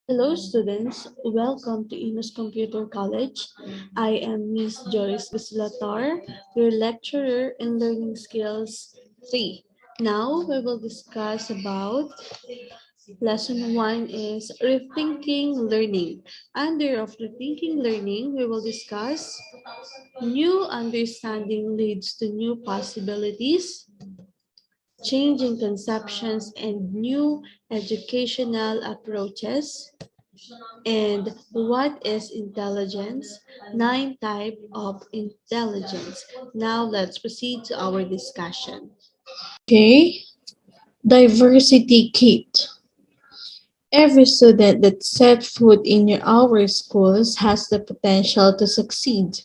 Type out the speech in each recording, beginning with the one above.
Hello students, welcome to Inus Computer College. I am Miss Joyce Bislatar, your lecturer in Learning Skills 3. Now we will discuss about lesson 1 is rethinking learning. Under of rethinking learning, we will discuss new understanding leads to new possibilities, changing conceptions and new educational approaches, and what is intelligence? 9 types of intelligence. Now let's proceed to our discussion. Okay, diversity kit. Every student that set foot in our schools has the potential to succeed.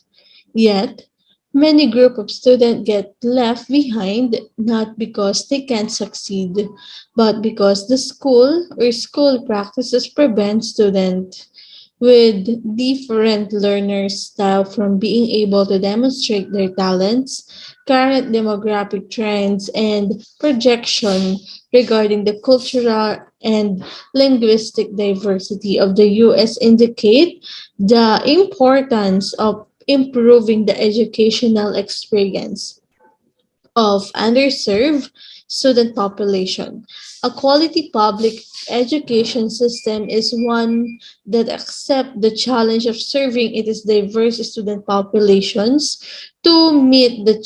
Yet, many group of students get left behind not because they can't succeed, but because the school or school practices prevent students with different learner style from being able to demonstrate their talents, current demographic trends, and projection regarding the cultural and linguistic diversity of the U.S. indicate the importance of improving the educational experience of underserved student population. A quality public education system is one that accepts the challenge of serving its diverse student populations. To meet the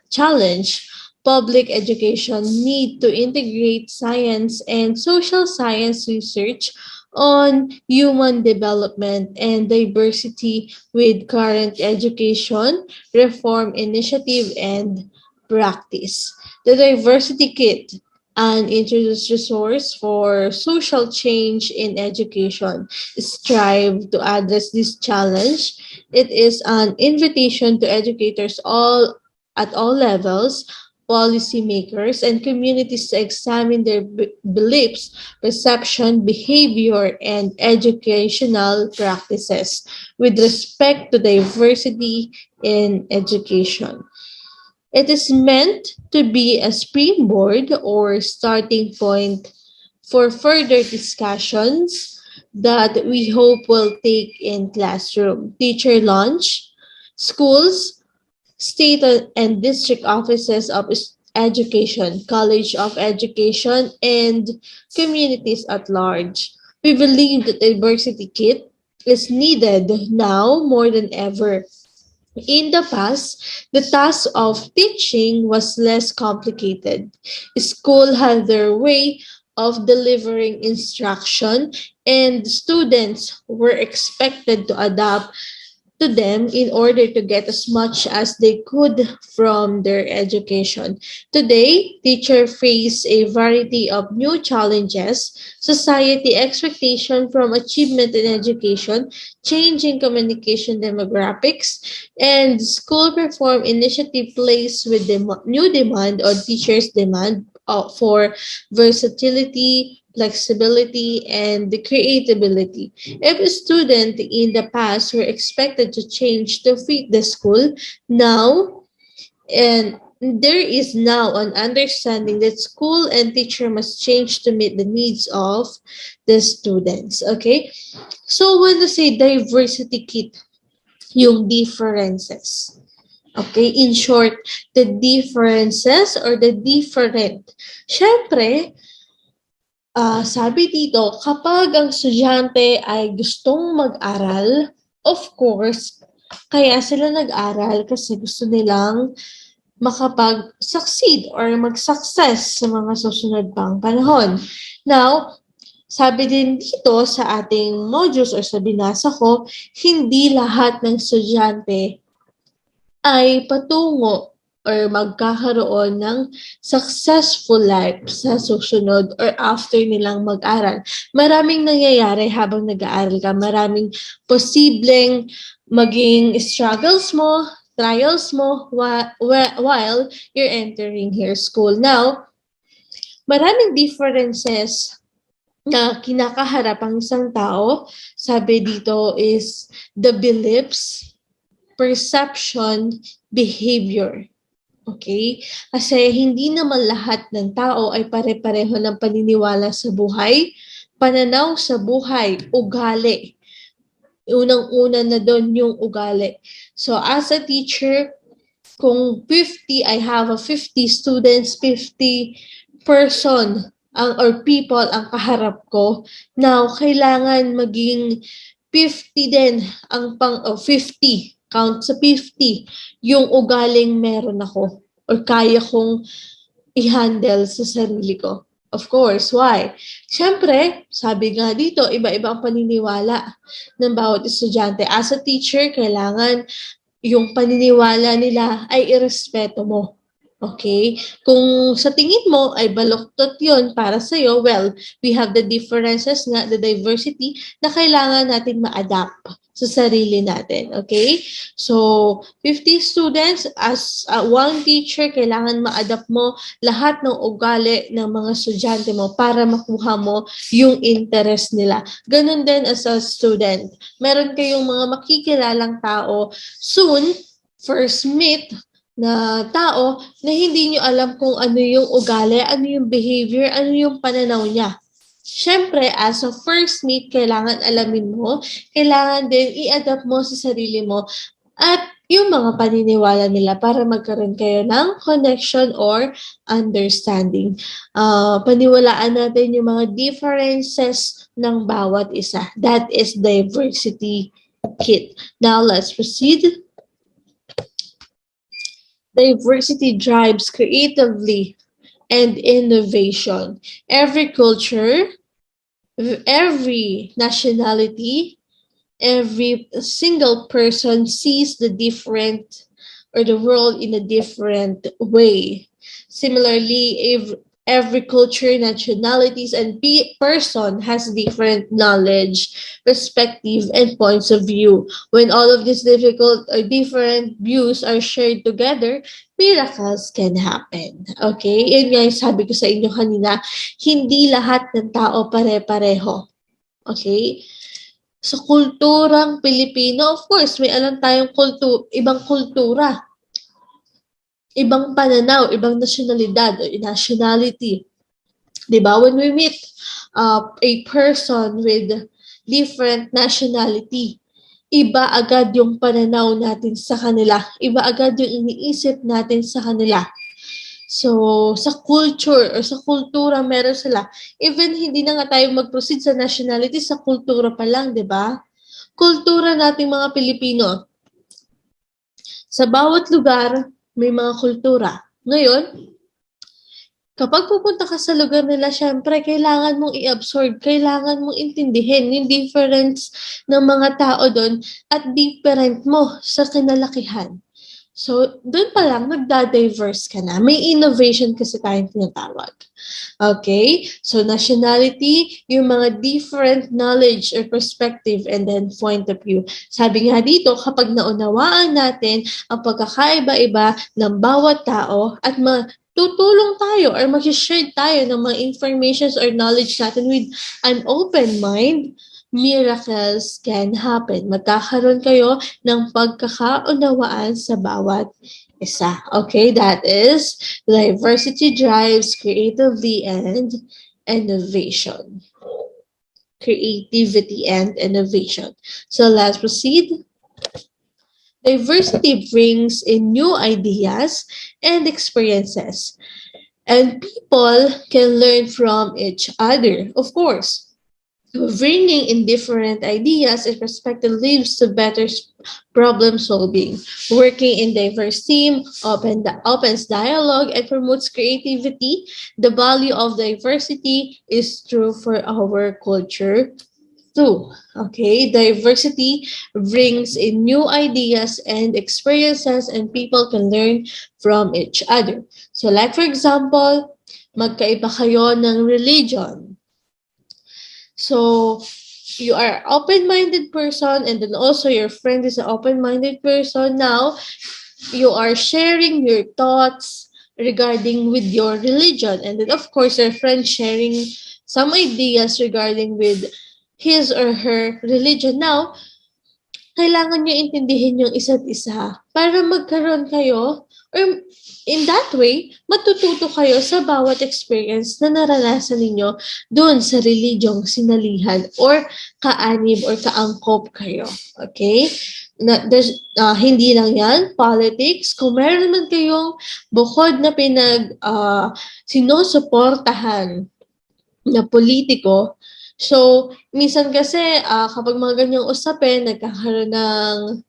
challenge, public education need to integrate science and social science research on human development and diversity with current education reform initiative and practice. The Diversity Kit, an introduced resource for social change in education, strive to address this challenge. It is an invitation to educators all at all levels, policymakers, and communities to examine their beliefs, perception, behavior, and educational practices with respect to diversity in education. It is meant to be a springboard or starting point for further discussions that we hope will take in classroom, teacher launch, schools, state and district offices of education, college of education, and communities at large. We believe that diversity kit is needed now more than ever. In the past, the task of teaching was less complicated. School had their way of delivering instruction, and students were expected to adapt to them in order to get as much as they could from their education. Today, teachers face a variety of new challenges, society expectation from achievement in education, changing communication demographics, and school reform initiative placed with the new demand on teachers' demand for versatility, flexibility, and the creativity. If a student in the past were expected to change to fit the school, now and there is now an understanding that school and teacher must change to meet the needs of the students. Okay? So when you say diversity kit, yung differences. Okay, in short, the differences or the different. Syempre, sabi dito, kapag ang estudyante ay gustong mag-aral, of course, kaya sila nag-aral kasi gusto nilang makapag-succeed or mag-success sa mga susunod pang panahon. Now, sabi din dito sa ating modules or sa binasa ko, hindi lahat ng estudyante ay patungo or magkakaroon ng successful life sa susunod or after nilang mag-aral. Maraming nangyayari habang nag-aaral ka. Maraming posibleng maging struggles mo, trials mo while you're entering your school. Now, maraming differences na kinakaharap ang isang tao. Sabi dito is the beliefs, perception, behavior. Okay? Kasi hindi naman lahat ng tao ay pare-pareho ng paniniwala sa buhay, pananaw sa buhay, ugali. Unang-una na doon yung ugali. So as a teacher, kung 50, I have a 50 students, 50 person or people ang kaharap ko. Now, kailangan maging 50 din ang 50, count sa 50, yung ugaling meron ako or kaya kong i-handle sa sarili ko. Of course, why? Siyempre, sabi nga dito, iba-iba ang paniniwala ng bawat estudyante. As a teacher, kailangan yung paniniwala nila ay irespeto mo. Okay? Kung sa tingin mo ay baluktot yun para sa'yo, well, we have the differences nga, the diversity na kailangan natin ma-adapt sa sarili natin. Okay? So, 50 students, as one teacher, kailangan ma-adapt mo lahat ng ugali ng mga estudyante mo para makuha mo yung interest nila. Ganun din as a student. Meron kayong mga makikilalang tao soon, first meet na tao na hindi nyo alam kung ano yung ugali, ano yung behavior, ano yung pananaw niya. Siyempre, as a first meet, kailangan alamin mo, kailangan din i-adapt mo sa sarili mo at yung mga paniniwala nila para magkaroon kayo ng connection or understanding. Paniwalaan natin yung mga differences ng bawat isa. That is diversity kit. Now, let's proceed. Diversity drives creatively and innovation. Every culture, every nationality, every single person sees the different or the world in a different way. Similarly, if every culture, nationalities, and person has different knowledge, perspective, and points of view. When all of these difficult or different views are shared together, miracles can happen. Okay? Yun nga yung sabi ko sa inyo kanina, hindi lahat ng tao pare-pareho. Okay? Sa kulturang Pilipino, of course, may alam tayong ibang kultura, ibang pananaw, ibang nasyonalidad o nationality. Diba? When we meet a person with different nationality, iba agad yung pananaw natin sa kanila. Iba agad yung iniisip natin sa kanila. So, sa culture or sa kultura meron sila. Even hindi na nga tayo mag-proceed sa nationality, sa kultura pa lang, di ba? Kultura nating mga Pilipino. Sa bawat lugar, may mga kultura. Ngayon, kapag pupunta ka sa lugar nila, syempre, kailangan mong i-absorb, kailangan mong intindihin yung difference ng mga tao doon at different mo sa kinalakihan. So, doon pa lang, nagda-diverse ka na. May innovation kasi tayong tinatawag. Okay? So, nationality, yung mga different knowledge or perspective and then point of view. Sabi nga dito, kapag naunawaan natin ang pagkakaiba-iba ng bawat tao at tutulong tayo or mag-share tayo ng mga informations or knowledge natin with an open mind, miracles can happen. Magkakaroon kayo ng pagkakaunawaan sa bawat isa. Okay, that is diversity drives creativity and innovation. Creativity and innovation. So let's proceed. Diversity brings in new ideas and experiences, and people can learn from each other, of course. Bringing in different ideas and perspective leads to better problem solving. Working in diverse team opens dialogue and promotes creativity. The value of diversity is true for our culture too. Okay, diversity brings in new ideas and experiences, and people can learn from each other. So, like for example, magkaiba kayo ng religion. So, you are open-minded person and then also your friend is an open-minded person. Now, you are sharing your thoughts regarding with your religion. And then, of course, your friend sharing some ideas regarding with his or her religion. Now, kailangan nyo intindihin yung isa't isa para magkaroon kayo Or in that way, matututo kayo sa bawat experience na naranasan ninyo doon sa religyong sinalihan or kaanib or kaangkop kayo. Okay? Hindi lang yan, politics. Kung meron naman kayong bukod na sinusuportahan na politiko, so minsan kasi kapag mga ganyang usapin, nagkakaroon ng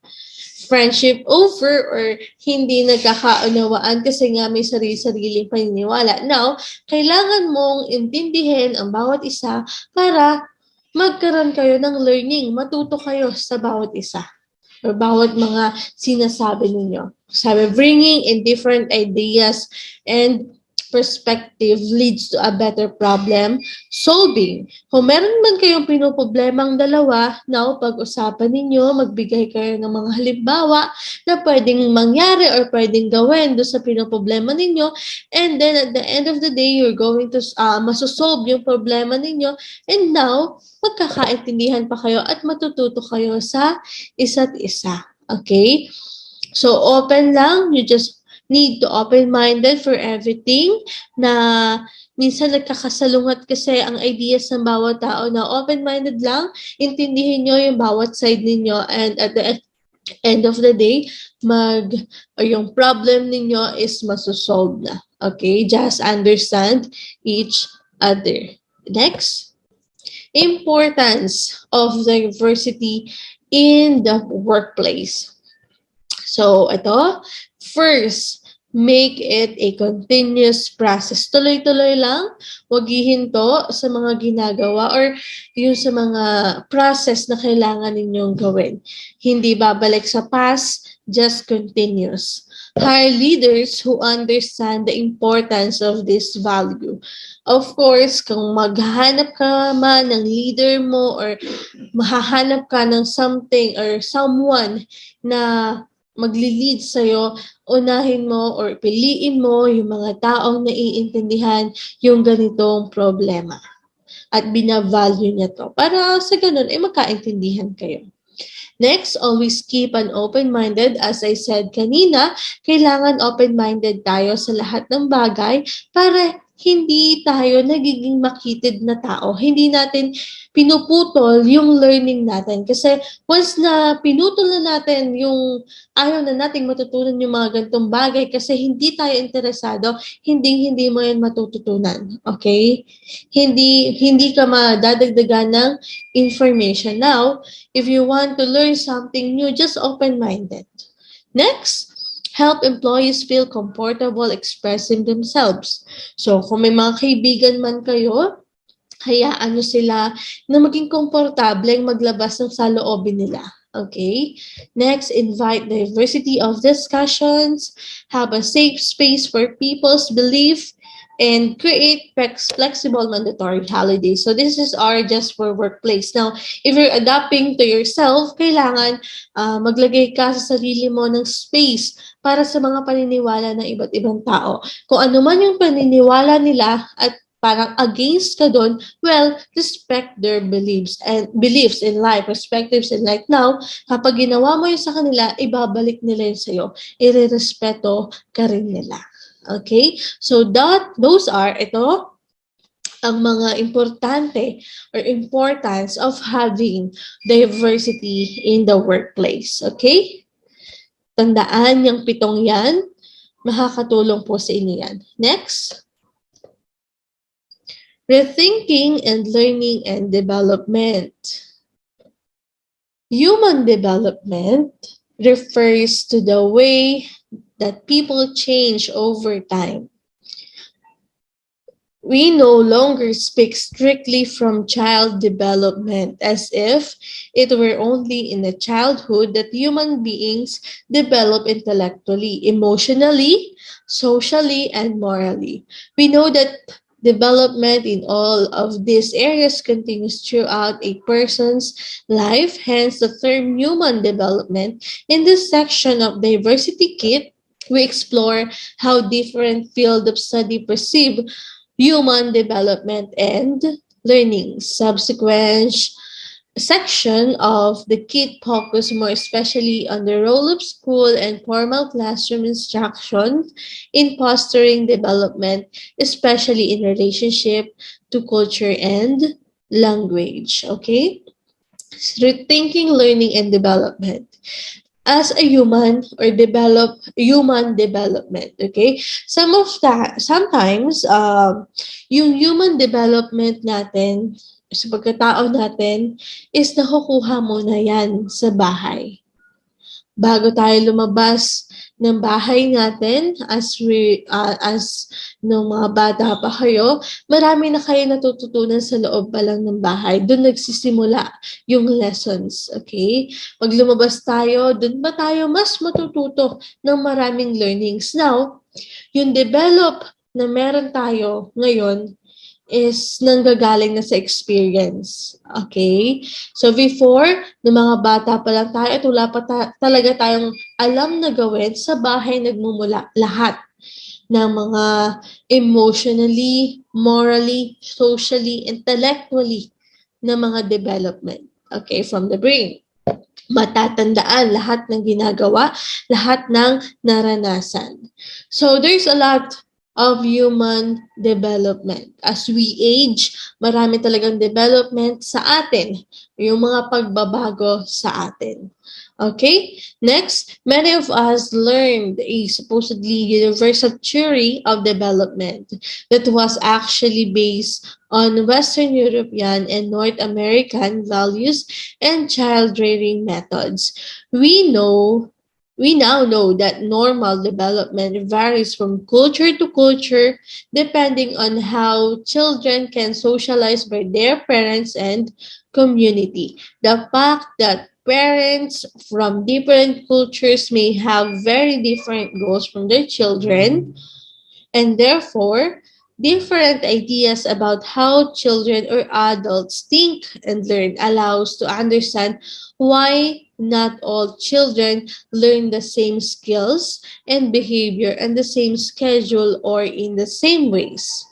friendship over or hindi nagkakaunawaan kasi nga may sarili-sariling paniniwala. Now, kailangan mong intindihin ang bawat isa para magkaroon kayo ng learning, matuto kayo sa bawat isa or bawat mga sinasabi ninyo. Sabi, bringing in different ideas and perspective leads to a better problem solving. Kung meron man kayong pinoproblemang dalawa, now pag-usapan ninyo, magbigay kayo ng mga halimbawa na pwedeng mangyari or pwedeng gawin do sa pinoproblema ninyo, and then at the end of the day, you're going to masosolve yung problema ninyo, and now, magkakaintindihan pa kayo at matututo kayo sa isa't isa. Okay? So, open lang. You just need to open-minded for everything na minsan nagkakasalungat kasi ang ideas ng bawat tao na open-minded lang, intindihin nyo yung bawat side ninyo, and at the end of the day, yung problem ninyo is masosolve na. Okay? Just understand each other. Next, importance of diversity in the workplace. So, ito, first, make it a continuous process. Tuloy-tuloy lang, huwag hihinto sa mga ginagawa or yung sa mga process na kailangan ninyong gawin. Hindi babalik sa past, just continuous. Hire leaders who understand the importance of this value. Of course, kung maghahanap ka man ng leader mo or mahahanap ka ng something or someone na magli-lead sa'yo, unahin mo or piliin mo yung mga taong naiintindihan yung ganitong problema. At binavalue niya to. Para sa ganun, magkaintindihan kayo. Next, always keep an open-minded. As I said kanina, kailangan open-minded tayo sa lahat ng bagay para hindi tayo nagiging makitid na tao. Hindi natin pinuputol yung learning natin. Kasi once na pinutol na natin yung ayaw na nating matutunan yung mga ganitong bagay kasi hindi tayo interesado, hindi mo yan matututunan. Okay? Hindi ka madadagdagan ng information. Now, if you want to learn something new, just open-minded. Next, help employees feel comfortable expressing themselves. So, kung may mga kaibigan man kayo, hayaan nyo sila na maging komportableng maglabas ng saloobin nila. Okay? Next, invite diversity of discussions, have a safe space for people's belief, and create flexible mandatory holidays. So this is our just for workplace. Now, if you're adapting to yourself, kailangan maglagay ka sa sarili mo ng space para sa mga paniniwala ng iba't ibang tao. Kung ano man yung paniniwala nila at parang against ka doon, well, respect their beliefs in life, perspectives in life. Now, kapag ginawa mo yun sa kanila, ibabalik nila yun sa'yo. Irerespeto ka rin nila. Okay? So those are ang mga importante or importance of having diversity in the workplace. Okay? Tandaan yung 7 yan. Makakatulong po sa inyo yan. Next. Rethinking and learning and development. Human development refers to the way that people change over time. We no longer speak strictly from child development as if it were only in the childhood that human beings develop intellectually, emotionally, socially, and morally. We know that development in all of these areas continues throughout a person's life, hence the term human development. In this section of Diversity Kit, we explore how different fields of study perceive human development and learning. section of the kit focus more especially on the role of school and formal classroom instruction in fostering development, especially in relationship to culture and language. Okay? Rethinking learning and development as a human or develop human development. Okay, sometimes yung human development natin sa pagkatao natin is nakukuha mo na yan sa bahay bago tayo lumabas ng bahay natin as nung mga bata pa kayo, marami na kayo natututunan sa loob pa lang ng bahay. Doon nagsisimula yung lessons, okay? Pag lumabas tayo, doon ba tayo mas matututo ng maraming learnings? Now, yung develop na meron tayo ngayon is nanggagaling na sa experience. Okay? So before, ng mga bata pa lang tayo at wala pa talaga tayong alam na gawin, sa bahay nagmumula lahat ng mga emotionally, morally, socially, intellectually na mga development. Okay? From the brain. Matatandaan lahat ng ginagawa, lahat ng naranasan. So there's a lot of human development. As we age, marami talagang development sa atin, yung mga pagbabago sa atin. Okay? Next, many of us learned a supposedly universal theory of development that was actually based on Western European and North American values and child rearing methods. We now know that normal development varies from culture to culture depending on how children can socialize by their parents and community. The fact that parents from different cultures may have very different goals from their children and therefore different ideas about how children or adults think and learn allows to understand why not all children learn the same skills and behavior and the same schedule or in the same ways.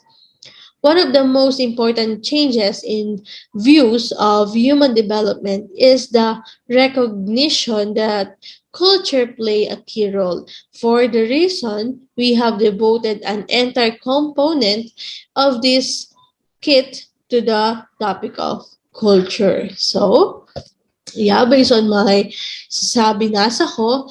One of the most important changes in views of human development is the recognition that culture play a key role. For the reason, we have devoted an entire component of this kit to the topic of culture. So, yeah, based on my sabi nasa ko,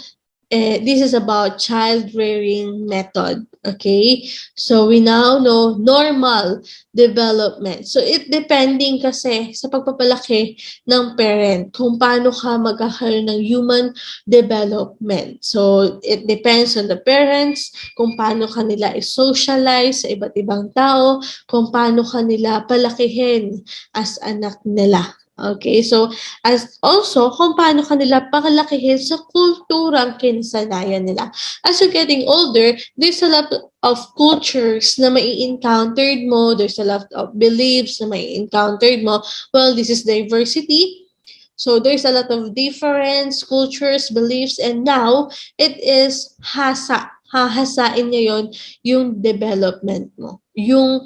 this is about child rearing method. Okay? So we now know normal development. So it depending kasi sa pagpapalaki ng parent kung paano ka magkakaroon ng human development. So it depends on the parents kung paano kanila i-socialize sa iba't ibang tao, kung paano kanila palakihin as anak nila. Okay, so as also kung paano kanila pakalakihin sa kulturang kinasanayan nila. As you're getting older, there's a lot of cultures na mai-encountered mo, there's a lot of beliefs na mai-encountered mo. Well, this is diversity. So there's a lot of different cultures, beliefs, and now it is hahasain niya yon yung development mo. Yung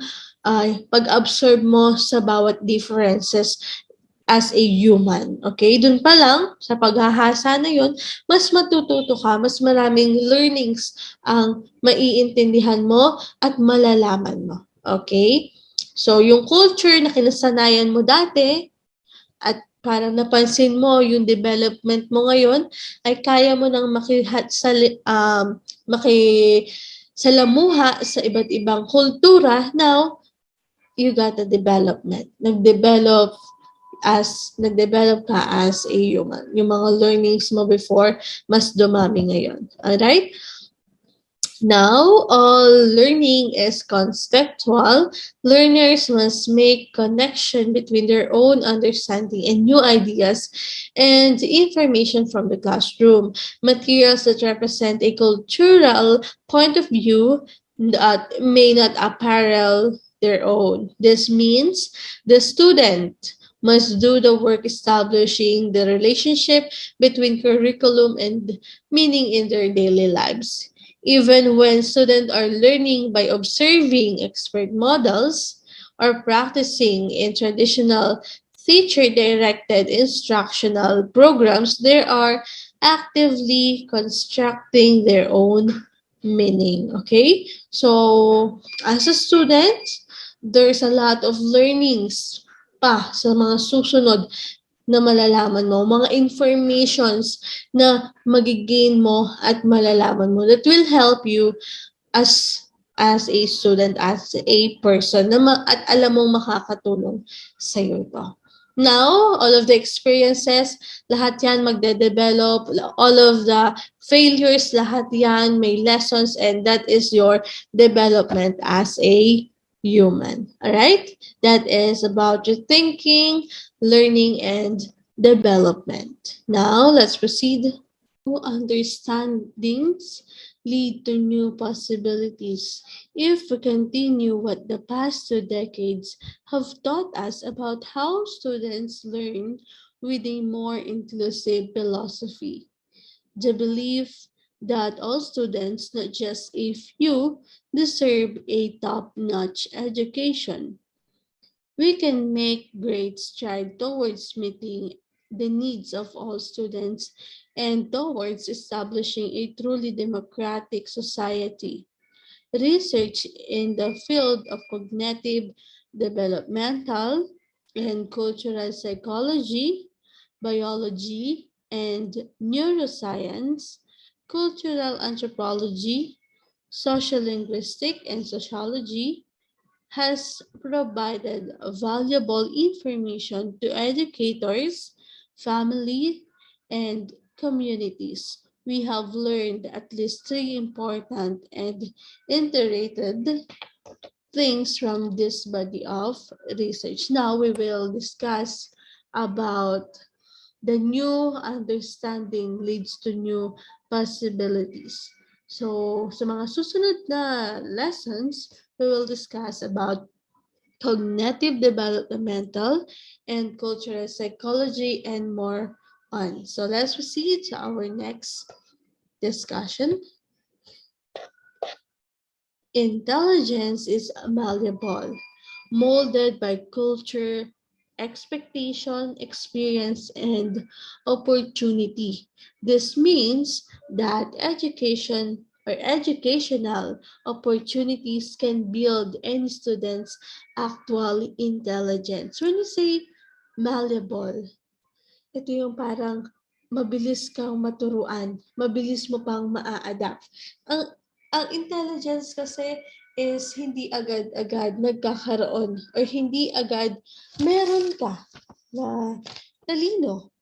pag-absorb mo sa bawat differences as a human. Okay? Doon pa lang, sa paghahasa na yun, mas matututo ka, mas maraming learnings ang maiintindihan mo at malalaman mo. Okay? So, yung culture na kinasanayan mo dati, at parang napansin mo yung development mo ngayon, ay kaya mo nang makisalamuha sa iba't ibang kultura. Now, you got a development. Nag-develop ka as a human. Yung mga learnings mo before, mas dumami ngayon. Alright? Now, all learning is conceptual. Learners must make connection between their own understanding and new ideas and information from the classroom. Materials that represent a cultural point of view that may not apparel their own. This means the student must do the work establishing the relationship between curriculum and meaning in their daily lives. Even when students are learning by observing expert models or practicing in traditional teacher-directed instructional programs, they are actively constructing their own meaning. Okay? So, as a student, there's a lot of learnings pa sa mga susunod na malalaman mo, mga informations na magigain mo at malalaman mo that will help you as a student, as a person na at alam mong makakatulong sa iyo ito. Now, all of the experiences, lahat yan magde-develop, all of the failures, lahat yan may lessons, and that is your development as a human. Alright? That is about your thinking, learning, and development. Now, let's proceed. Understandings lead to new possibilities. If we continue what the past 2 decades have taught us about how students learn with a more inclusive philosophy, the belief that all students, not just a few, deserve a top-notch education, we can make great stride towards meeting the needs of all students and towards establishing a truly democratic society. Research in the field of cognitive, developmental, and cultural psychology, biology, and neuroscience, cultural anthropology, social linguistic, and sociology has provided valuable information to educators, family, and communities. We have learned at least three important and iterated things from this body of research. Now we will discuss about the new understanding leads to new possibilities. So, sa mga susunod na lessons, we will discuss about cognitive developmental and cultural psychology and more on. So let's proceed to our next discussion. Intelligence is malleable, molded by culture, expectation, experience, and opportunity. This means that educational opportunities can build any student's actual intelligence. When you say malleable, ito yung parang mabilis kang maturuan, mabilis mo pang maa-adapt. Ang intelligence kasi is hindi agad-agad nagkakaroon or hindi agad meron ka na talino.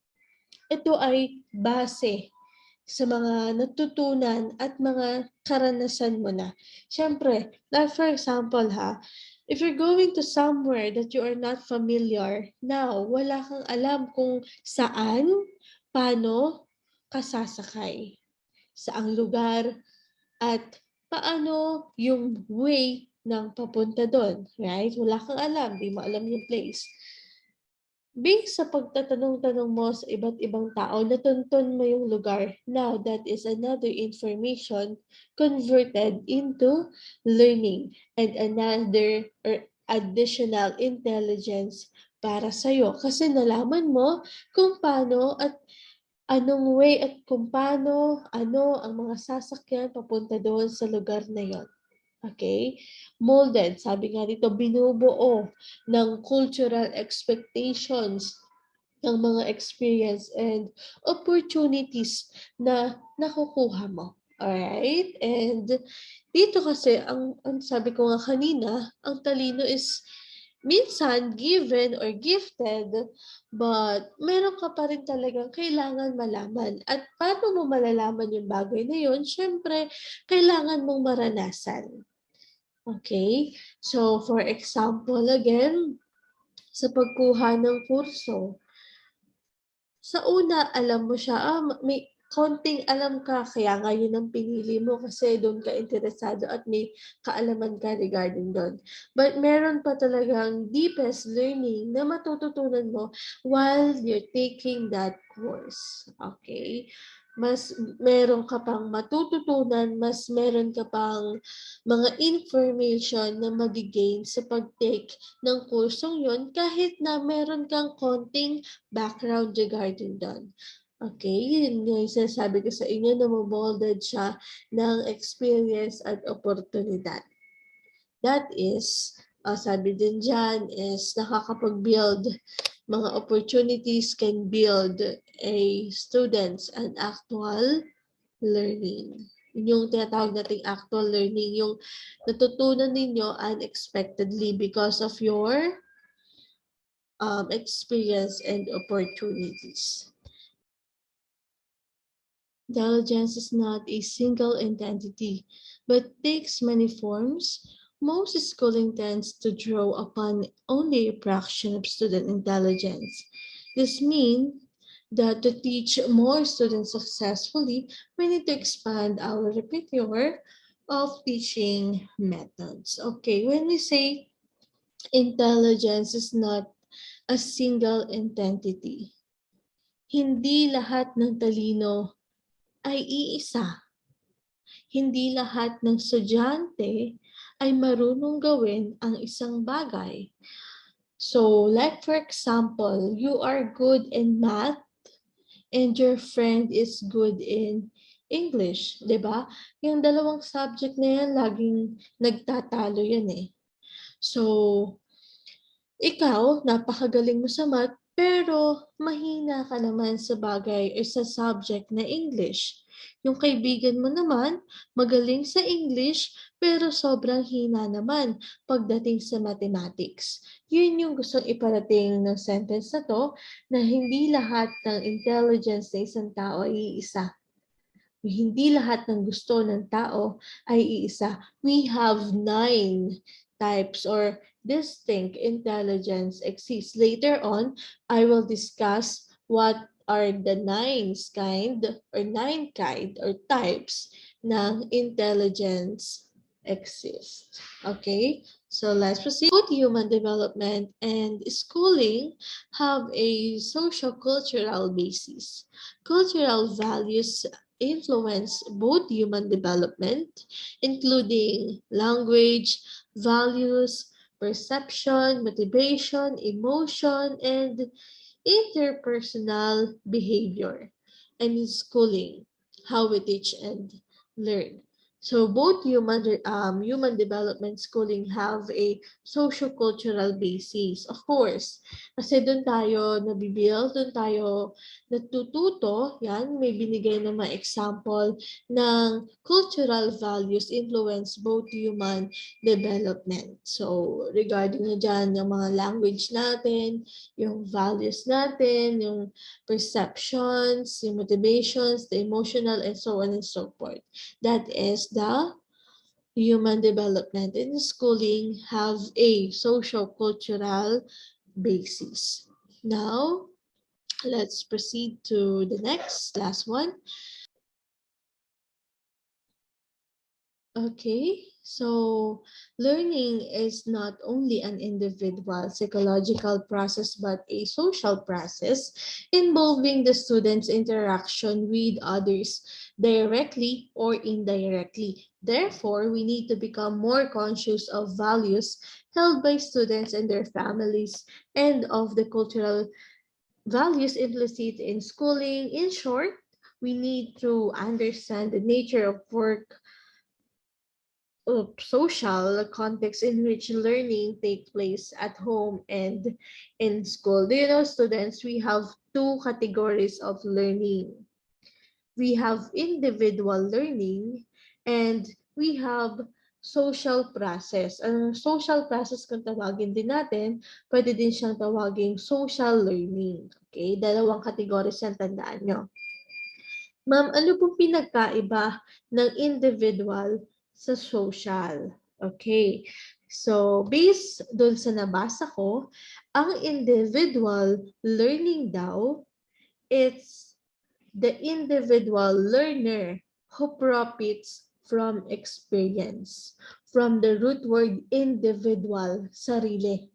Ito ay base sa mga natutunan at mga karanasan mo na. Siyempre, like for example if you're going to somewhere that you are not familiar, now, wala kang alam kung saan, paano ka sasakay, saang lugar, at paano yung way ng papunta doon, right? Wala kang alam, di mo alam yung place. Based sa pagtatanong-tanong mo sa iba't ibang tao, natuntun mo yung lugar. Now, that is another information converted into learning and another or additional intelligence para sa'yo. Kasi nalaman mo kung paano at anong way at kung paano, ano ang mga sasakyan papunta doon sa lugar na yon. Okay? Molded, sabi nga dito, binubuo ng cultural expectations ng mga experience and opportunities na nakukuha mo. Alright? And dito kasi, ang sabi ko nga kanina, ang talino is minsan given or gifted, but meron ka pa rin talagang kailangan malaman. At paano mo malalaman yung bagay na yun? Siyempre, kailangan mong maranasan. Okay? So, for example, again, sa pagkuha ng kurso, sa una, alam mo siya, may konting alam ka, kaya nga yun ang pinili mo kasi doon ka interesado at may kaalaman ka regarding doon. But meron pa talagang deepest learning na matututunan mo while you're taking that course. Okay? mas meron ka pang matututunan, mas meron ka pang mga information na magigain sa pag-take ng kursong yon kahit na meron kang konting background regarding doon. Okay, yun yung sinasabi ko sa inyo na mamolded siya ng experience at oportunidad. That is, sabi din dyan is nakakapag-build mga opportunities can build a students an actual learning. Yung tinatawag nating actual learning, yung natutunan ninyo unexpectedly because of your experience and opportunities. Intelligence is not a single identity, but takes many forms. Most schooling tends to draw upon only a fraction of student intelligence. This means that to teach more students successfully, we need to expand our repertoire of teaching methods. Okay, when we say intelligence is not a single entity, hindi lahat ng talino ay iisa. Hindi lahat ng estudyante ay marunong gawin ang isang bagay. So, like for example, you are good in math and your friend is good in English, 'di ba? Yung dalawang subject na yan, laging nagtatalo yan eh. So, ikaw, napakagaling mo sa math, pero mahina ka naman sa bagay o sa subject na English. Yung kaibigan mo naman, magaling sa English, pero sobrang hina naman pagdating sa mathematics. Yun yung gustong iparating ng sentence na to, na hindi lahat ng intelligence ng isang tao ay iisa. Hindi lahat ng gusto ng tao ay iisa. We have 9 types or distinct intelligence exists. Later on, I will discuss what are the 9 kind or types ng intelligence exist. Okay? So let's proceed. Both human development and schooling have a social-cultural basis. Cultural values influence both human development, including language, values, perception, motivation, emotion, and interpersonal behavior, and in schooling, how we teach and learn. So both human development schooling have a socio-cultural basis. Of course, kasi doon tayo nabibuild, doon tayo natututo, yan, may binigay na mga example ng cultural values influence both human development. So regarding na dyan, yung mga language natin, yung values natin, yung perceptions, yung motivations, the emotional, and so on and so forth. That is the human development. And schooling have a social-cultural basis. Now, let's proceed to the last one. Okay, so learning is not only an individual psychological process but a social process involving the student's interaction with others directly or indirectly. Therefore, we need to become more conscious of values held by students and their families and of the cultural values implicit in schooling. In short, we need to understand the nature of work social context in which learning take place at home and in school. Do you know, students, we have two categories of learning. We have individual learning and we have social process. Ang social process kung tawagin din natin, pwede din siyang tawaging social learning. Okay? Dalawang categories yan, tandaan nyo. Ma'am, ano pong pinagkaiba ng individual sa social? Okay. So, based doon sa nabasa ko, ang individual learning daw, it's the individual learner who profits from experience. From the root word individual, sarili.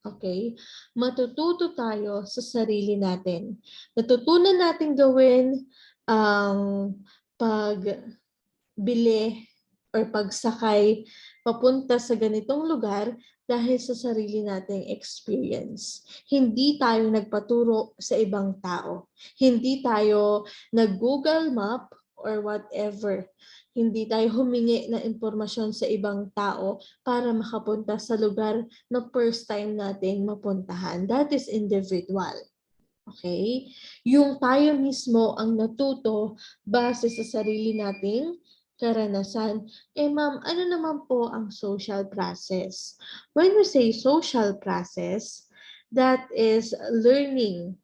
Okay? Matututo tayo sa sarili natin. Natutunan natin gawin ang pagbili or pagsakay papunta sa ganitong lugar dahil sa sarili nating experience. Hindi tayo nagpaturo sa ibang tao. Hindi tayo nag-Google Map or whatever. Hindi tayo humingi ng impormasyon sa ibang tao para makapunta sa lugar na first time nating mapuntahan. That is individual. Okay? Yung tayo mismo ang natuto base sa sarili nating karanasan. Ma'am, ano naman po ang social process? When we say social process, that is learning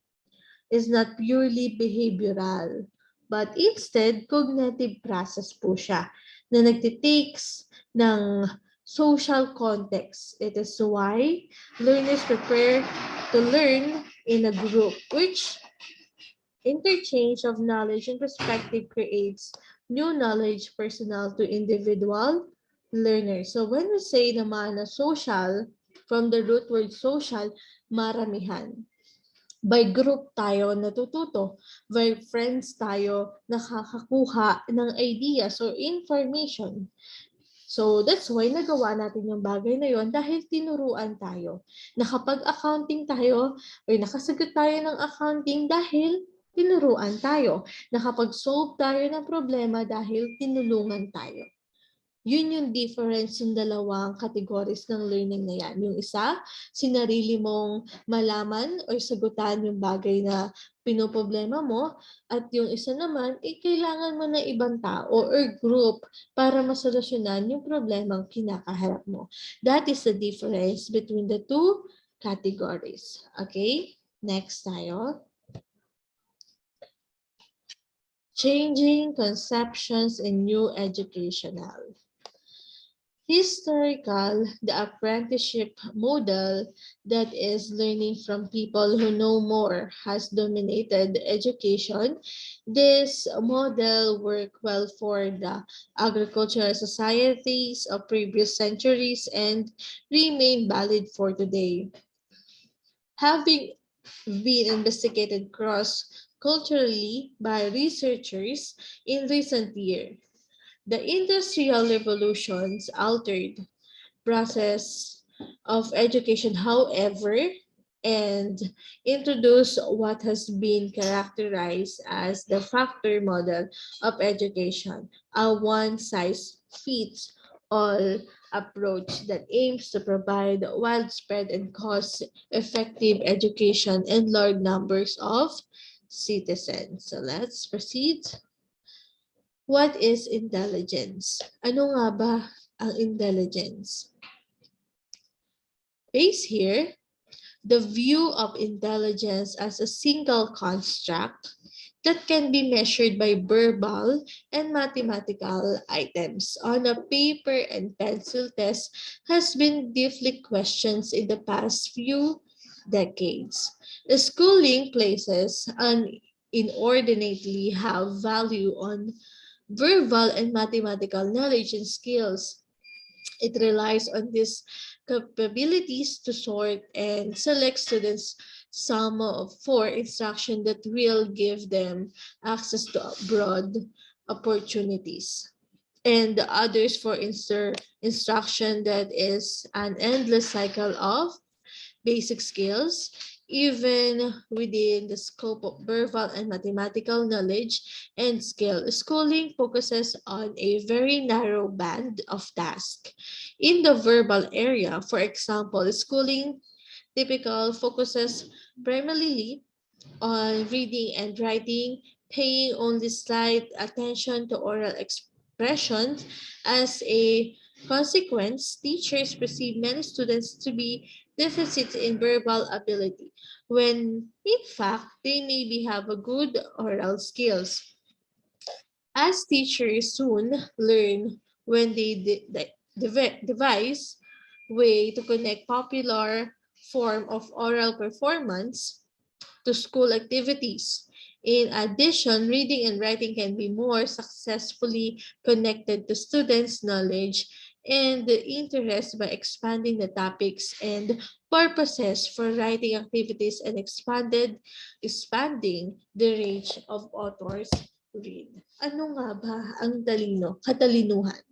is not purely behavioral, but instead cognitive process po siya na nagtitakes ng social context. It is why learners prepare to learn in a group, which interchange of knowledge and perspective creates new knowledge personal to individual learners. So when we say naman na social, from the root word social, maramihan. By group tayo natututo. By friends tayo nakakakuha ng ideas or information. So that's why nagawa natin yung bagay na yon dahil tinuruan tayo. Nakapag-accounting tayo or nakasagot tayo ng accounting dahil tinuruan tayo. Nakapag-solve tayo ng problema dahil tinulungan tayo. Yun yung difference ng dalawang categories ng learning na yan. Yung isa, sinarili mong malaman o sagutan yung bagay na pinoproblema mo. At yung isa naman, kailangan mo na ibang tao or group para masolusyonan yung problemang kinakaharap mo. That is the difference between the two categories. Okay? Next tayo. Changing conceptions in new educational. Historical, the apprenticeship model that is learning from people who know more has dominated education. This model worked well for the agricultural societies of previous centuries and remain valid for today. Having been investigated cross-culturally by researchers in recent years, the Industrial Revolutions altered process of education, however, and introduced what has been characterized as the factor model of education, a one-size-fits-all approach that aims to provide widespread and cost-effective education in large numbers of citizens. So let's proceed. What is intelligence? Ano nga ba ang intelligence? Base here, the view of intelligence as a single construct that can be measured by verbal and mathematical items on a paper and pencil test has been deeply questioned in the past few decades. The schooling places an inordinately have value on verbal and mathematical knowledge and skills. It relies on these capabilities to sort and select students some for instruction that will give them access to broad opportunities and the others for instruction that is an endless cycle of basic skills, even within the scope of verbal and mathematical knowledge and skill. Schooling focuses on a very narrow band of tasks. In the verbal area, for example, schooling typical focuses primarily on reading and writing, paying only slight attention to oral expression. As a consequence, teachers perceive many students to be deficits in verbal ability, when in fact they maybe have a good oral skills. As teachers soon learn when they devise way to connect popular form of oral performance to school activities. In addition, reading and writing can be more successfully connected to students' knowledge and interest by expanding the topics and purposes for writing activities and expanding the range of authors read. Ano nga ba ang katalinuhan?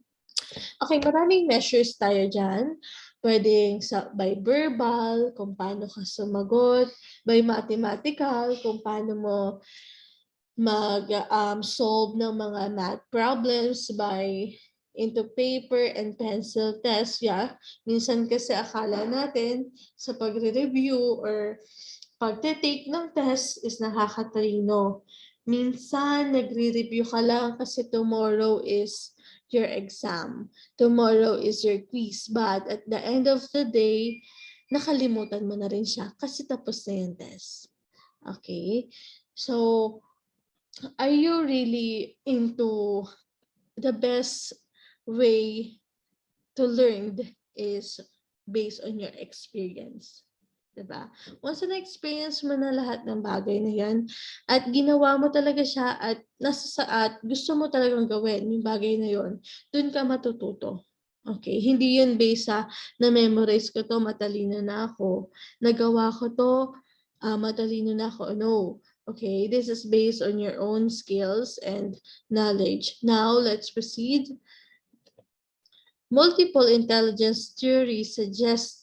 Okay, maraming measures tayo dyan. Pwedeng by verbal, kung paano ka sumagot, by mathematical, kung paano mo solve ng mga math problems by into paper and pencil test. Yeah, minsan kasi akala natin sa pagre-review or pagte-take ng test is nakakatalino. Minsan, nagre-review ka lang kasi tomorrow is your exam. Tomorrow is your quiz. But at the end of the day, nakalimutan mo na rin siya kasi tapos na yung test. Okay? So, are you really into the best way to learn is based on your experience? Diba? Once na-experience mo na lahat ng bagay na yan at ginawa mo talaga siya at gusto mo talagang gawin yung bagay na yon, dun ka matututo. Okay? Hindi yun based sa na-memorize ko to, matalino na ako. Nagawa ko to, matalino na ako. No. Okay? This is based on your own skills and knowledge. Now, let's proceed. Multiple intelligence theory suggests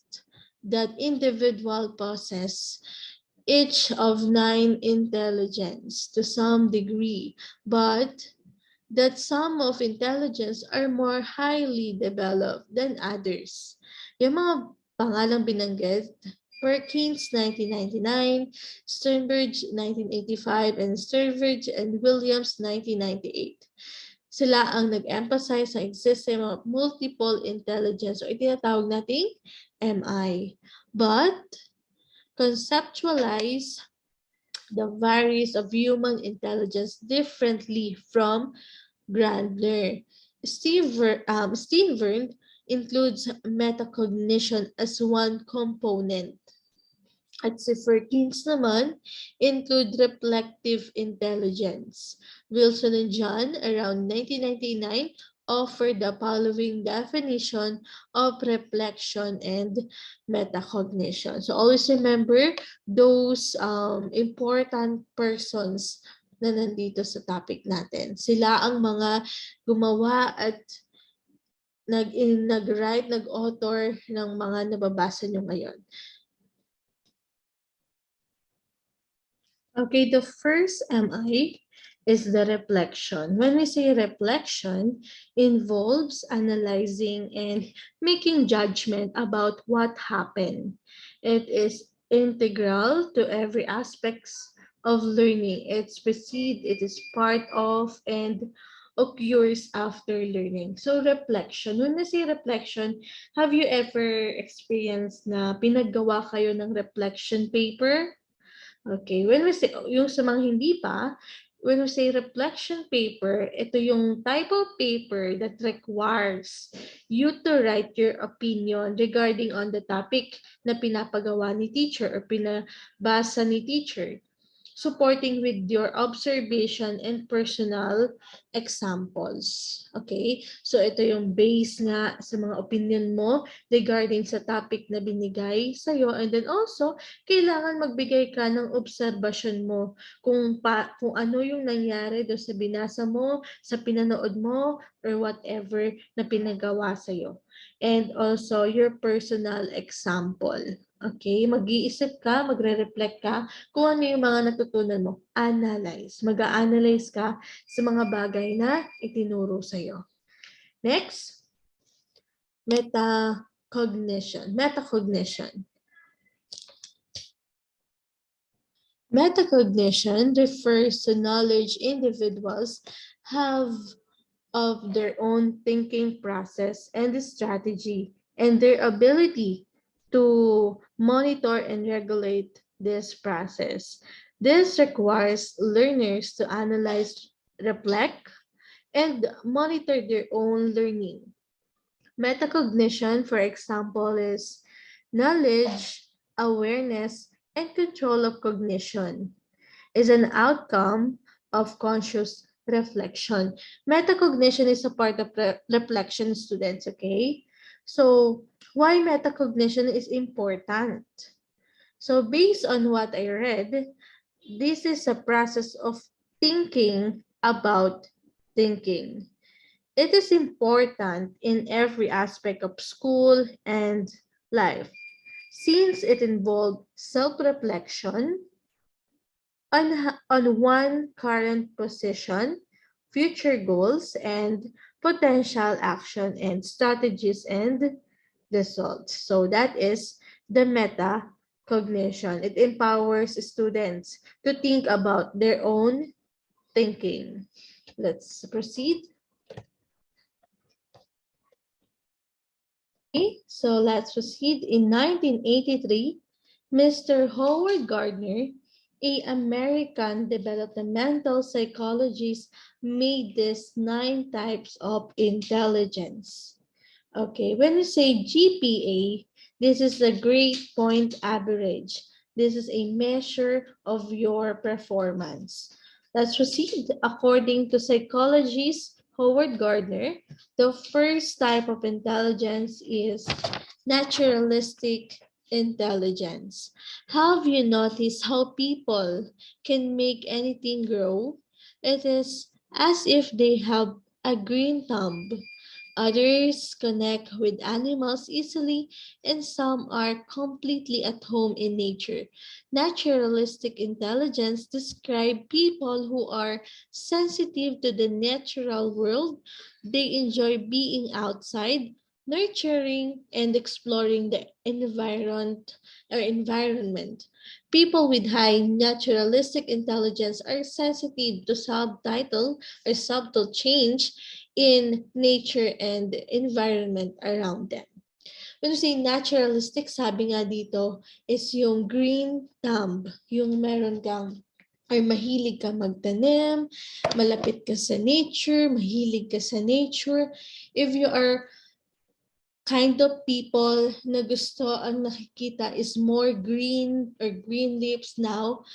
that individual possess each of 9 intelligence to some degree, but that some of intelligence are more highly developed than others. Yung mga pangalang binanggit, Perkins 1999, Sternberg 1985, and Sternberg and Williams 1998. Sila ang nag-emphasize sa existence of multiple intelligence o itinatawag nating MI. But conceptualize the varies of human intelligence differently from Grandler. Steenvern includes metacognition as one component. At si Perkins naman, include reflective intelligence. Wilson and John, around 1999, offered the following definition of reflection and metacognition. So always remember those important persons na nandito sa topic natin. Sila ang mga gumawa at nag-write, nag-author ng mga nababasa nyo ngayon. Okay, the first MI is the reflection. When we say reflection, involves analyzing and making judgment about what happened. It is integral to every aspects of learning. It is part of, and occurs after learning. So reflection. When we say reflection, have you ever experienced na pinaggawa kayo ng reflection paper? Okay, when we say, yung sa mga hindi pa, when we say reflection paper, ito yung type of paper that requires you to write your opinion regarding on the topic na pinapagawa ni teacher or pinabasa ni teacher, supporting with your observation and personal examples. Okay? So ito yung base nga sa mga opinion mo regarding sa topic na binigay sa'yo. And then also, kailangan magbigay ka ng obserbasyon mo kung ano yung nangyari doon sa binasa mo, sa pinanood mo, or whatever na pinagawa sa'yo. And also, your personal example. Okay? Mag-iisip ka, magre-reflect ka kung ano yung mga natutunan mo. Analyze. Mag-a-analyze ka sa mga bagay na itinuro sa'yo. Next, metacognition. Metacognition. Metacognition refers to knowledge individuals have of their own thinking process and strategy and their ability to monitor and regulate this process. This requires learners to analyze, reflect, and monitor their own learning. Metacognition, for example, is knowledge, awareness, and control of cognition. Is an outcome of conscious reflection. Metacognition is a part of reflection, students, okay? So, why metacognition is important? So, based on what I read, this is a process of thinking about thinking. It is important in every aspect of school and life since it involves self-reflection on one current position, future goals, and potential action and strategies and results. So that is the metacognition. It empowers students to think about their own thinking. Let's proceed. Okay, so let's proceed. In 1983, Mr. Howard Gardner, a American developmental psychologist, made these 9 types of intelligence. Okay, when we say GPA, this is the grade point average. This is a measure of your performance. Let's proceed. According to psychologist Howard Gardner, the first type of intelligence is naturalistic intelligence. Have you noticed how people can make anything grow? It is as if they have a green thumb. Others connect with animals easily, and some are completely at home in nature. Naturalistic intelligence describes people who are sensitive to the natural world. They enjoy being outside, nurturing, and exploring the environment. People with high naturalistic intelligence are sensitive to subtle change in nature and the environment around them. When you say naturalistic, sabi nga dito, is yung green thumb, yung meron kang or mahilig ka magtanim, malapit ka sa nature, mahilig ka sa nature. If you are kind of people na gusto ang nakikita is more green or green leaves now,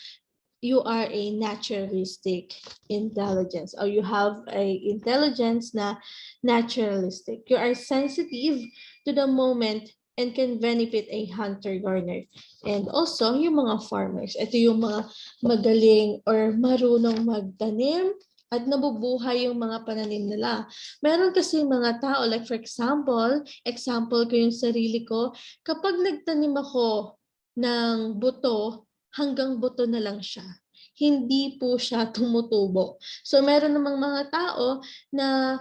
you are a naturalistic intelligence or you have a intelligence na naturalistic. You are sensitive to the moment and can benefit a hunter-gatherer. And also, yung mga farmers. Ito yung mga magaling or marunong magtanim at nabubuhay yung mga pananim nila. Meron kasi mga tao, like for example ko yung sarili ko, kapag nagtanim ako ng buto, hanggang buto na lang siya. Hindi po siya tumutubo. So meron namang mga tao na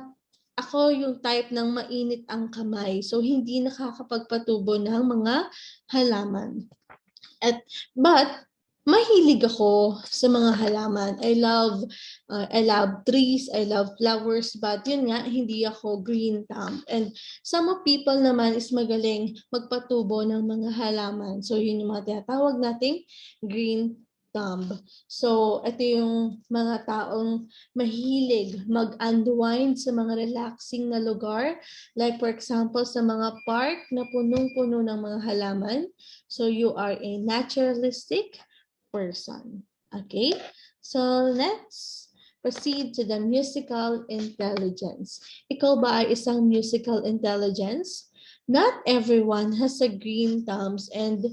ako yung type ng mainit ang kamay. So hindi nakakapagpatubo ng mga halaman. But mahilig ako sa mga halaman. I love trees, I love flowers, but yun nga, hindi ako green thumb. And some of people naman is magaling magpatubo ng mga halaman. So yun yung mga tinatawag nating green thumb. So ito yung mga taong mahilig mag-unwind sa mga relaxing na lugar. Like for example, sa mga park na punong-puno ng mga halaman. So you are a naturalistic person. Okay? So let's proceed to the musical intelligence. Ikaw ba ay isang musical intelligence? Not everyone has a green thumbs and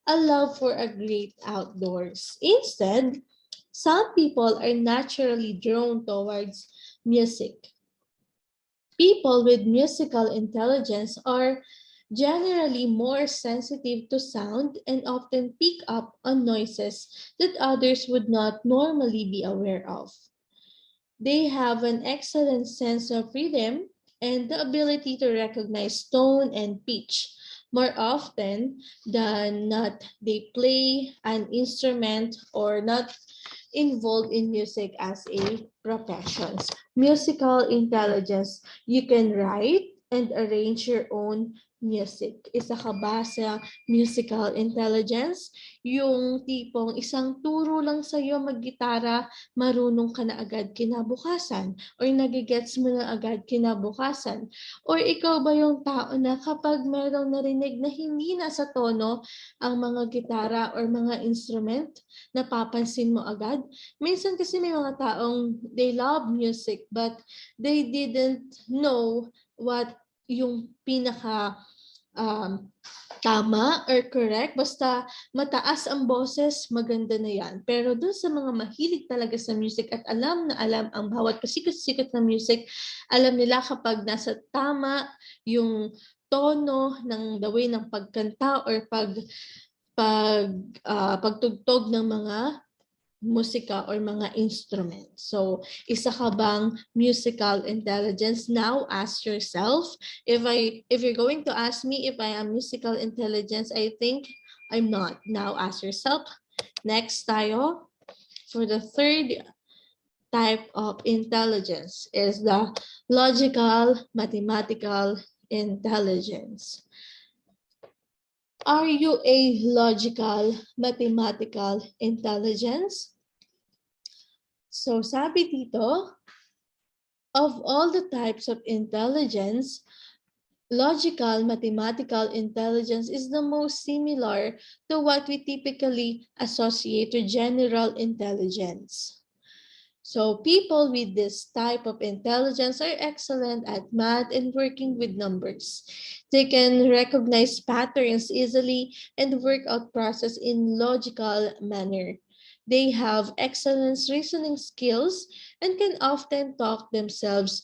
a love for a great outdoors. Instead, some people are naturally drawn towards music. People with musical intelligence are generally more sensitive to sound and often pick up on noises that others would not normally be aware of. They have an excellent sense of rhythm and the ability to recognize tone and pitch. More often than not, they play an instrument or not involved in music as a profession. Musical intelligence, you can write and arrange your own music. Isa ka ba sa musical intelligence? Yung tipong isang turo lang sa'yo maggitara, marunong ka na agad kinabukasan or nagigets mo na agad kinabukasan. Or ikaw ba yung tao na kapag merong narinig na hindi nasa tono ang mga gitara or mga instrument, napapansin mo agad? Minsan kasi may mga taong they love music but they didn't know what yung pinaka tama or correct. Basta mataas ang boses, maganda na yan. Pero dun sa mga mahilig talaga sa music at alam na alam ang bawat pasikot-sikot na music, alam nila kapag nasa tama yung tono ng the way ng pagkanta or pagtugtog ng mga musika or mga instruments. So, isa ka bang musical intelligence? Now, ask yourself. If you're going to ask me if I am musical intelligence, I think I'm not. Now, ask yourself. Next tayo. For the third type of intelligence is the logical mathematical intelligence. Are you a logical, mathematical intelligence? So sabi dito, of all the types of intelligence, logical, mathematical intelligence is the most similar to what we typically associate with general intelligence. So people with this type of intelligence are excellent at math and working with numbers. They can recognize patterns easily and work out process in logical manner. They have excellent reasoning skills and can often talk themselves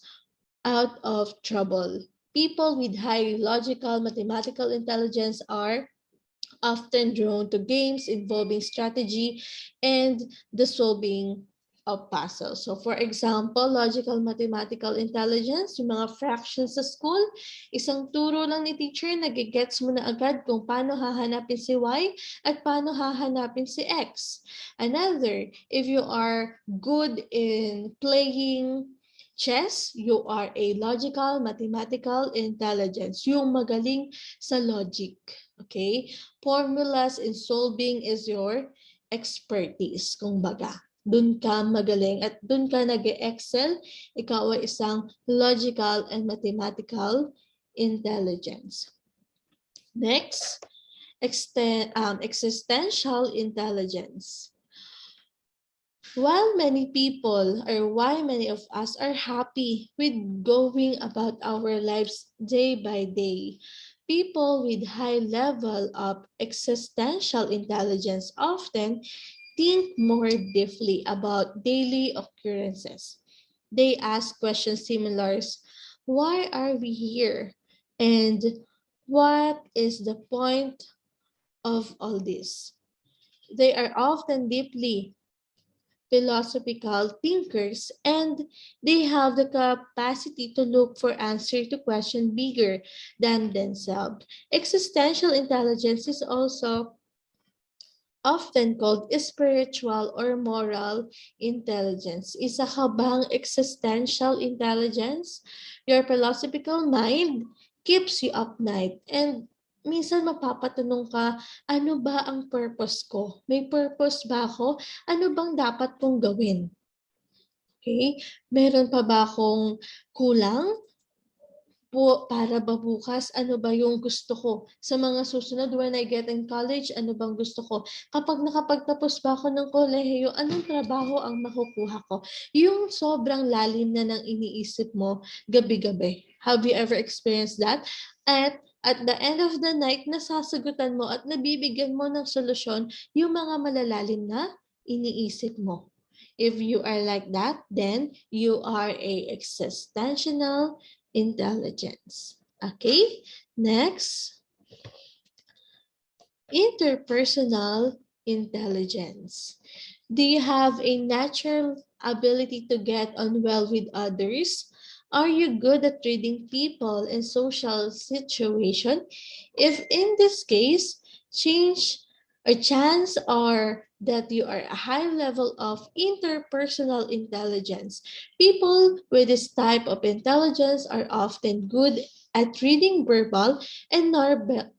out of trouble. People with high logical mathematical intelligence are often drawn to games involving strategy and the solving of puzzles. So for example, logical mathematical intelligence, yung mga fractions sa school, isang turo lang ni teacher, nagigets mo na agad kung paano hahanapin si Y at paano hahanapin si X. Another, if you are good in playing chess, you are a logical mathematical intelligence, yung magaling sa logic. Okay? Formulas in solving is your expertise, kung baga. Dun ka magaling at dun ka nag-excel, ikaw ay isang logical and mathematical intelligence. Next, existential intelligence. While many people or why many of us are happy with going about our lives day by day, people with high level of existential intelligence often think more deeply about daily occurrences. They ask questions similar, why are we here? And what is the point of all this? They are often deeply philosophical thinkers and they have the capacity to look for answers to questions bigger than themselves. Existential intelligence is also often called spiritual or moral intelligence. Isa ka bang existential intelligence? Your philosophical mind keeps you up night and minsan mapapatanong ka, ano ba ang purpose ko? May purpose ba ako? Ano bang dapat kong gawin? Okay? Meron pa ba akong kulang? Para ba bukas, ano ba yung gusto ko? Sa mga susunod, when I get in college, ano bang gusto ko? Kapag nakapagtapos ba ako ng kolehiyo, anong trabaho ang makukuha ko? Yung sobrang lalim na ng iniisip mo gabi-gabi. Have you ever experienced that? At the end of the night, nasasagutan mo at nabibigyan mo ng solusyon yung mga malalalim na iniisip mo. If you are like that, then you are a existential intelligence. Okay, next, interpersonal intelligence. Do you have a natural ability to get on well with others? Are you good at reading people and social situation? If in this case, chance are that you are a high level of interpersonal intelligence. People with this type of intelligence are often good at reading verbal and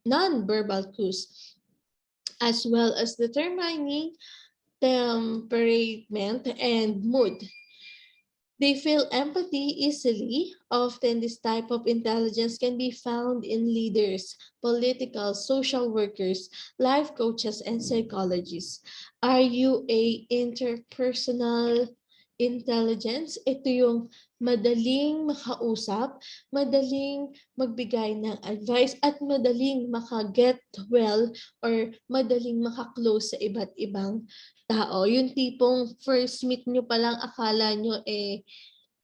non-verbal cues, as well as determining temperament and mood. They feel empathy easily. Often, this type of intelligence can be found in leaders, political, social workers, life coaches, and psychologists. Are you a interpersonal intelligence, ito yung madaling makausap, madaling magbigay ng advice, at madaling maka-get well or madaling maka-close sa iba't ibang tao. Yung tipong first meet nyo palang akala nyo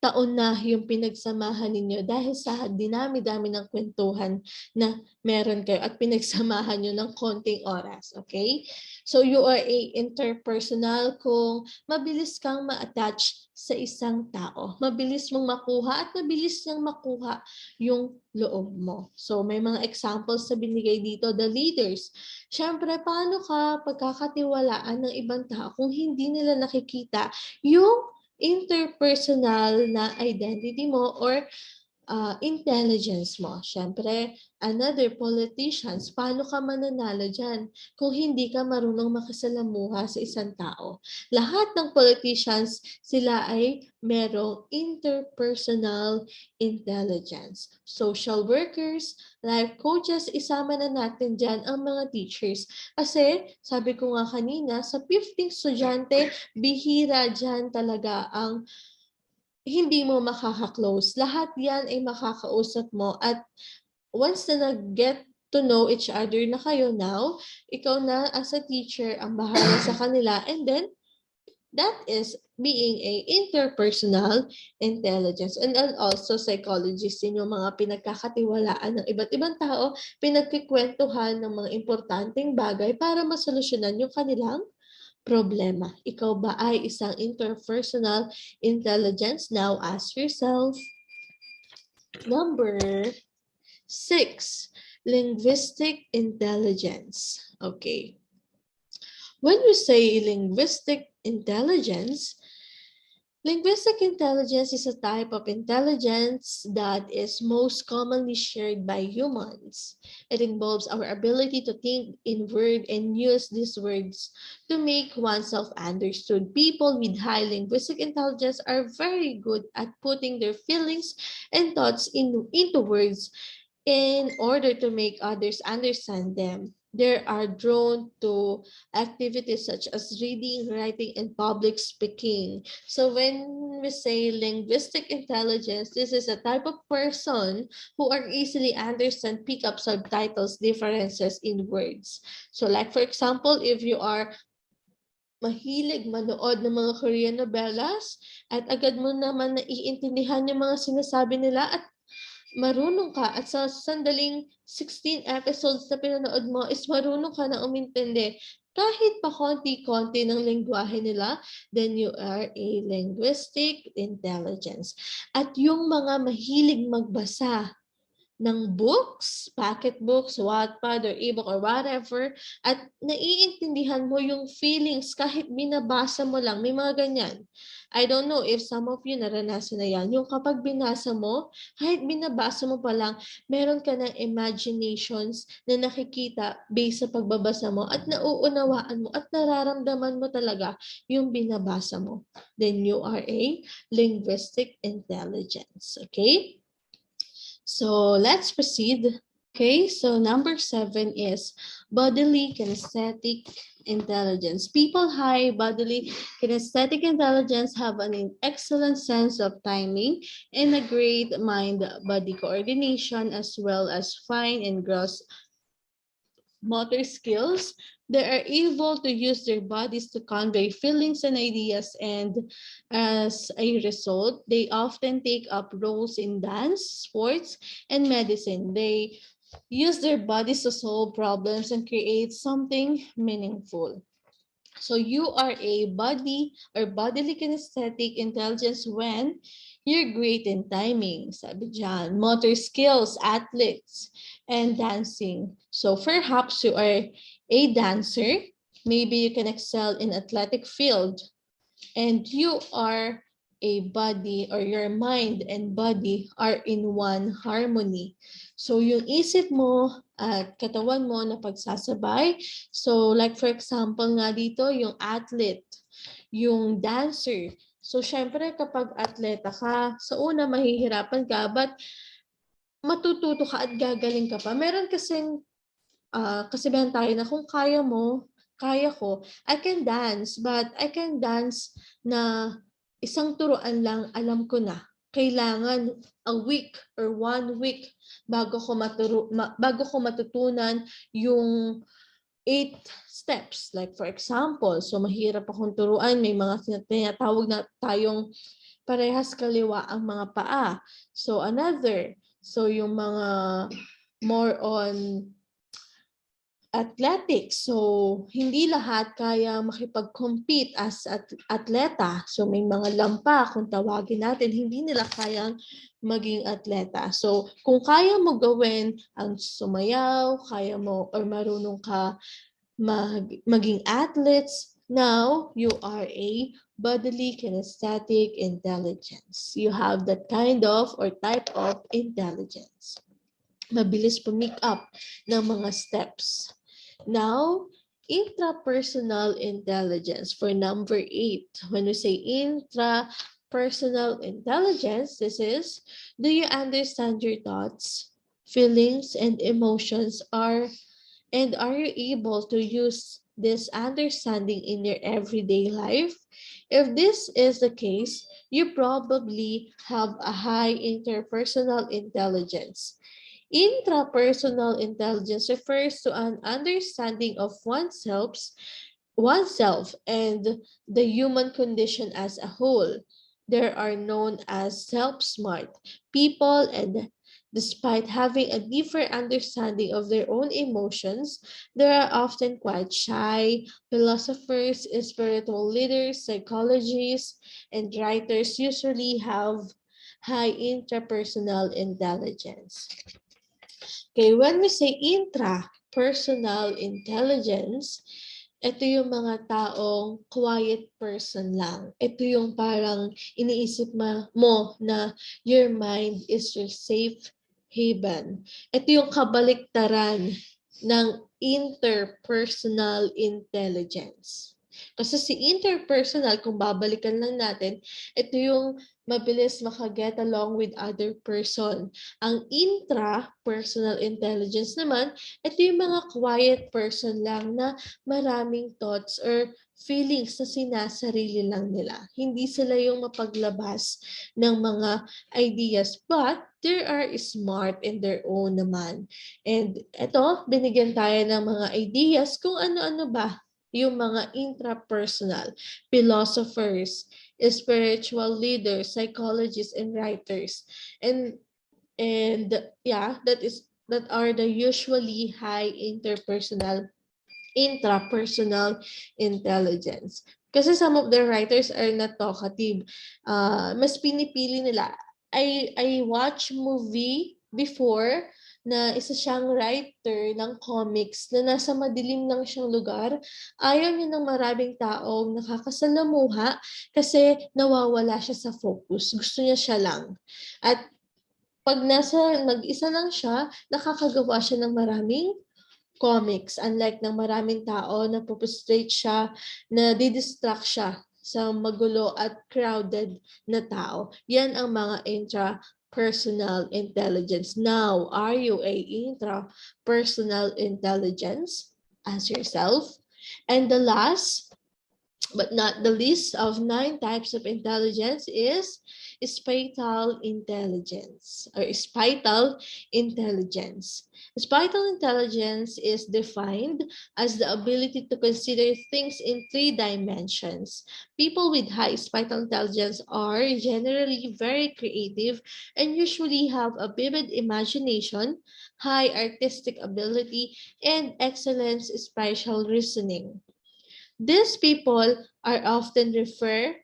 taon na yung pinagsamahan ninyo dahil sa dinami-dami ng kwentuhan na meron kayo at pinagsamahan nyo ng konting oras, okay? So you are a interpersonal kung mabilis kang ma-attach sa isang tao. Mabilis mong makuha at mabilis niyang makuha yung loob mo. So may mga examples na binigay dito, the leaders. Siyempre, paano ka pagkakatiwalaan ng ibang tao kung hindi nila nakikita yung interpersonal na identity mo or intelligence mo. Siyempre, another politicians, paano ka mananalo dyan kung hindi ka marunong makisalamuha sa isang tao? Lahat ng politicians, sila ay merong interpersonal intelligence. Social workers, life coaches, isama na natin dyan ang mga teachers. Kasi, sabi ko nga kanina, sa 50 estudyante, bihira dyan talaga ang hindi mo makaka-close. Lahat yan ay makakausap mo at once na nag-get to know each other na kayo now, ikaw na as a teacher ang bahala sa kanila, and then that is being a interpersonal intelligence. And also psychologists din yung mga pinagkakatiwalaan ng iba't ibang tao, pinagkikwentuhan ng mga importanteng bagay para masolusyonan yung kanilang problema. Ikaw ba ay isang interpersonal intelligence? Now ask yourself. Number 6, linguistic intelligence. Okay. When we say linguistic intelligence, linguistic intelligence is a type of intelligence that is most commonly shared by humans. It involves our ability to think in words and use these words to make oneself understood. People with high linguistic intelligence are very good at putting their feelings and thoughts into words in order to make others understand them. They are drawn to activities such as reading, writing, and public speaking. So when we say linguistic intelligence, this is a type of person who are easily understand, pick up subtitles, differences in words. So like for example, if you are mahilig manood ng mga Korean novelas at agad mo naman naiintindihan yung mga sinasabi nila at marunong ka at sa sandaling 16 episodes na pinanood mo is marunong ka na umintindi kahit pa konti-konti ng lengguwahe nila, then you are a linguistic intelligence. At yung mga mahilig magbasa ng books, pocket books, Wattpad, or ebook, or whatever, at naiintindihan mo yung feelings kahit binabasa mo lang. May mga ganyan. I don't know if some of you naranasan na yan. Yung kapag binasa mo, kahit binabasa mo pa lang, meron ka ng imaginations na nakikita based sa pagbabasa mo at nauunawaan mo at nararamdaman mo talaga yung binabasa mo. Then you are a linguistic intelligence. Okay? So let's proceed. Okay, so number 7 is bodily kinesthetic intelligence. People high bodily kinesthetic intelligence have an excellent sense of timing and a great mind-body coordination as well as fine and gross motor skills. They are able to use their bodies to convey feelings and ideas, and as a result, they often take up roles in dance, sports, and medicine. They use their bodies to solve problems and create something meaningful. So you are a body or bodily kinesthetic intelligence when you're great in timing, sabi dyan, motor skills, athletes, and dancing. So perhaps you are a dancer, maybe you can excel in athletic field, and you are a body or your mind and body are in one harmony. So yung isip mo at katawan mo na pagsasabay. So like for example nga dito, yung athlete, yung dancer. So syempre kapag atleta ka, sa una mahihirapan ka, but matututo ka at gagaling ka pa. Meron kasing kasibahan tayo na kung kaya mo, kaya ko, I can dance, but I can dance na isang turuan lang, alam ko na. Kailangan a week or 1 week bago ko matutunan yung 8 steps. Like for example, so mahirap akong turuan, may mga tinatawag na tayong parehas kaliwa ang mga paa. So yung mga more on athletics. So, hindi lahat kaya makipag-compete as atleta. So, may mga lampa, kung tawagin natin, hindi nila kayang maging atleta. So, kung kaya mo gawin ang sumayaw, kaya mo or marunong ka maging athletes, now you are a bodily kinesthetic intelligence. You have that kind of or type of intelligence. Mabilis pumick up ng mga steps. Now, intrapersonal intelligence for number 8. When we say intrapersonal intelligence, this is, do you understand your thoughts, feelings, and emotions are you able to use this understanding in your everyday life? If this is the case, you probably have a high interpersonal intelligence. Intrapersonal intelligence refers to an understanding of oneself and the human condition as a whole. There are known as self-smart people, and despite having a deeper understanding of their own emotions, they are often quite shy. Philosophers, spiritual leaders, psychologists, and writers usually have high intrapersonal intelligence. Okay, when we say intra-personal intelligence, ito yung mga taong quiet person lang. Ito yung parang iniisip mo na your mind is your safe haven. Ito yung kabaliktaran ng interpersonal intelligence. Kasi si interpersonal, kung babalikan lang natin, ito yung mabilis makaget along with other person. Ang intra-personal intelligence naman, ito yung mga quiet person lang na maraming thoughts or feelings na sinasarili lang nila. Hindi sila yung mapaglabas ng mga ideas, but they are smart in their own naman. And ito, binigyan tayo ng mga ideas kung ano-ano ba yung mga intrapersonal, philosophers, spiritual leaders, psychologists, and writers. And yeah, that are the usually high intrapersonal intelligence. Kasi some of the writers are not talkative. Mas pinipili nila. I watch movie before na isa siyang writer ng comics na nasa madilim lang siyang lugar. Ayaw niya ng maraming taong nakakasalamuha kasi nawawala siya sa focus. Gusto niya siya lang. At pag mag-isa lang siya, nakakagawa siya ng maraming comics. Unlike ng maraming tao na pupustrate siya, na didistract siya sa magulo at crowded na tao. Yan ang mga intrapersonal intelligence. Now, are you a intrapersonal intelligence? Ask yourself. And the last, but not the least of 9 types of intelligence is spatial intelligence or spital intelligence. Spital intelligence is defined as the ability to consider things in 3 dimensions. People with high spital intelligence are generally very creative and usually have a vivid imagination, high artistic ability, and excellent spatial reasoning. These people are often referred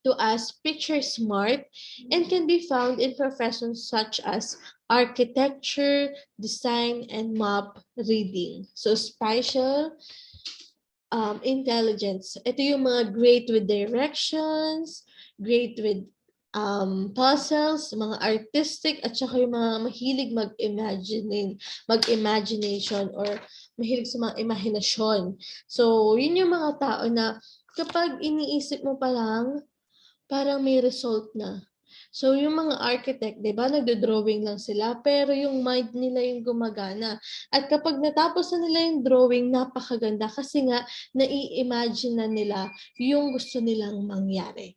to as picture smart and can be found in professions such as architecture, design, and map reading. So spatial intelligence. Ito yung mga great with directions, great with puzzles, mga artistic, at saka yung mga mahilig mag-imagination or mahilig sa mga imahinasyon. So, yun yung mga tao na kapag iniisip mo pa lang, parang may result na. So, yung mga architect, di ba, nagdo-drawing lang sila, pero yung mind nila yung gumagana. At kapag natapos na nila yung drawing, napakaganda kasi nga, nai-imagine na nila yung gusto nilang mangyari.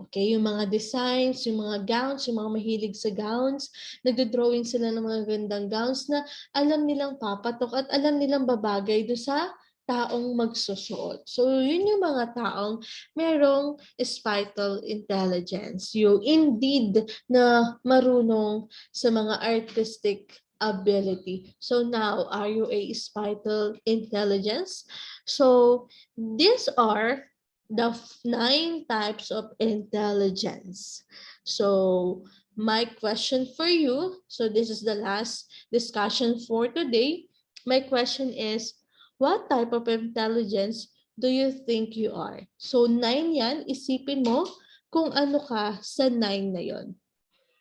Okay, yung mga designs, yung mga gowns, yung mga mahilig sa gowns, nagdo-drawing sila ng mga gandang gowns na alam nilang papatok at alam nilang babagay do sa taong magsusuot. So, yun yung mga taong merong spatial intelligence. Yung indeed na marunong sa mga artistic ability. So now, are you a spatial intelligence? So, these are the 9 types of intelligence. So, my question for you, so this is the last discussion for today. My question is, what type of intelligence do you think you are? So, 9 yan, isipin mo kung ano ka sa 9 na yon.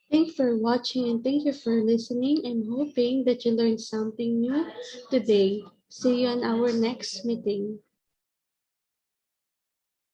Thank you for watching and thank you for listening. I'm hoping that you learned something new today. See you on our next meeting.